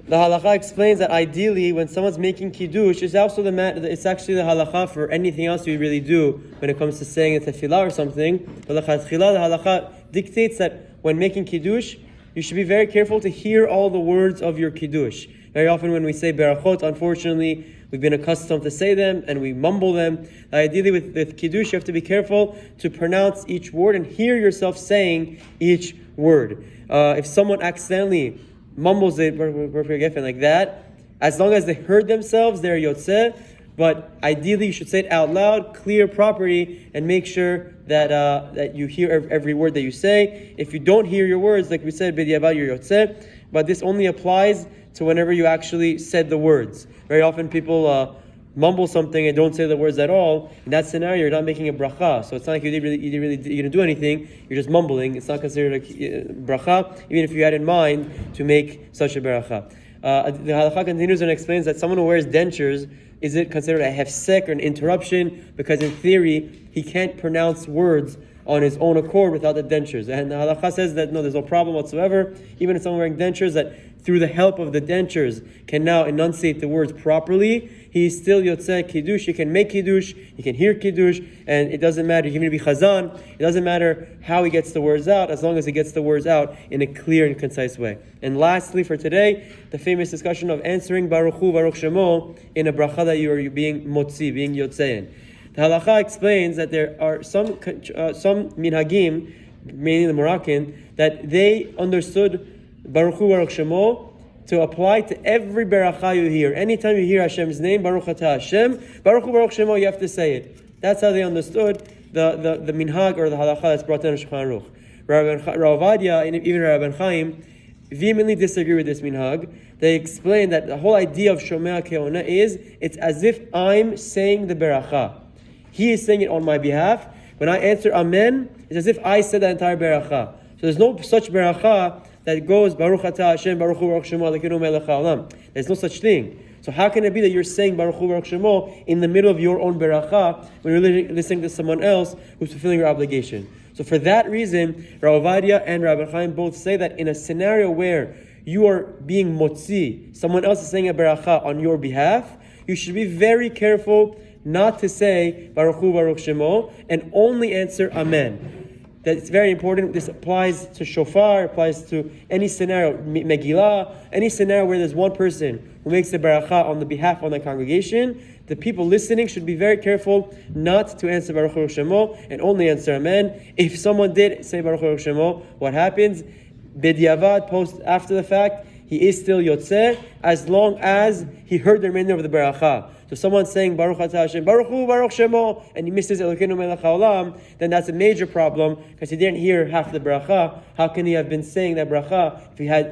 The halacha explains that ideally, when someone's making Kiddush, it's also it's actually the halacha for anything else you really do when it comes to saying a tefillah or something. But the halacha dictates that when making Kiddush, you should be very careful to hear all the words of your Kiddush. Very often when we say Barachot, unfortunately, we've been accustomed to say them and we mumble them. Ideally with Kiddush, you have to be careful to pronounce each word and hear yourself saying each word. If someone accidentally mumbles it like that, as long as they heard themselves, they're yotzeh. But ideally, you should say it out loud, clear properly, and make sure that you hear every word that you say. If you don't hear your words, like we said, b'diavad, you're yotzeh. But this only applies to whenever you actually said the words. Very often people mumble something and don't say the words at all. In that scenario, you're not making a bracha. So it's not like you didn't do anything. You're just mumbling. It's not considered a bracha, even if you had in mind to make such a bracha. The halacha continues and explains that someone who wears dentures, is it considered a hefsek or an interruption? Because in theory, he can't pronounce words on his own accord without the dentures. And the halacha says that no, there's no problem whatsoever. Even if someone wearing dentures, that through the help of the dentures can now enunciate the words properly, he's still yotzeh Kiddush. He can make Kiddush, he can hear Kiddush, and it doesn't matter, he can even be chazan. It doesn't matter how he gets the words out, as long as he gets the words out in a clear and concise way. And lastly, for today, the famous discussion of answering Baruch Hu, uBaruch Shemo in a bracha that you are being motzi, being yotzein. The halacha explains that there are some minhagim, mainly the Moroccan, that they understood Baruch Hu, uBaruch Shemo to apply to every beracha you hear. Anytime you hear Hashem's name, Baruch Atah Hashem, Baruch Hu, uBaruch Shemo, you have to say it. That's how they understood the minhag or the halacha that's brought down in Shulchan Aruch. Rav Ovadia and even Rabban Chaim vehemently disagree with this minhag. They explain that the whole idea of Shomea Ke'ona is, it's as if I'm saying the beracha. He is saying it on my behalf. When I answer Amen, it's as if I said the entire beracha. So there's no such beracha that goes Baruch Atah Hashem, Baruch Hu, uBaruch Shemo, Elokeinu melech haolam. There's no such thing. So how can it be that you're saying Baruch Hu, uBaruch Shemo in the middle of your own beracha when you're listening to someone else who's fulfilling your obligation? So for that reason, Rav Ovadia and Rabban Chaim both say that in a scenario where you are being motzi, someone else is saying a beracha on your behalf, you should be very careful not to say Baruch Hu, uBaruch Shemo, and only answer Amen. That's very important. This applies to shofar, applies to any scenario, Megillah, any scenario where there's one person who makes the beracha on the behalf of the congregation. The people listening should be very careful not to answer Baruch Hu, uBaruch Shemo, and only answer Amen. If someone did say Baruch Hu, uBaruch Shemo, what happens? B'diavad, after the fact, he is still yotzeh, as long as he heard the remainder of the beracha. So if someone's saying Baruch Atah Hashem, Baruch Hu, uBaruch Shemo, and he misses Elokeinu melech haolam, then that's a major problem because he didn't hear half the bracha. How can he have been saying that bracha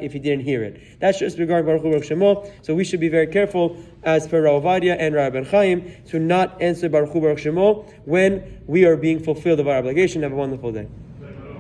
if he didn't hear it? That's just regarding Baruch Hu, uBaruch Shemo. So we should be very careful, as per Rav Ovadia and Rabban Chaim, to not answer Baruch Hu, uBaruch Shemo when we are being fulfilled of our obligation. Have a wonderful day.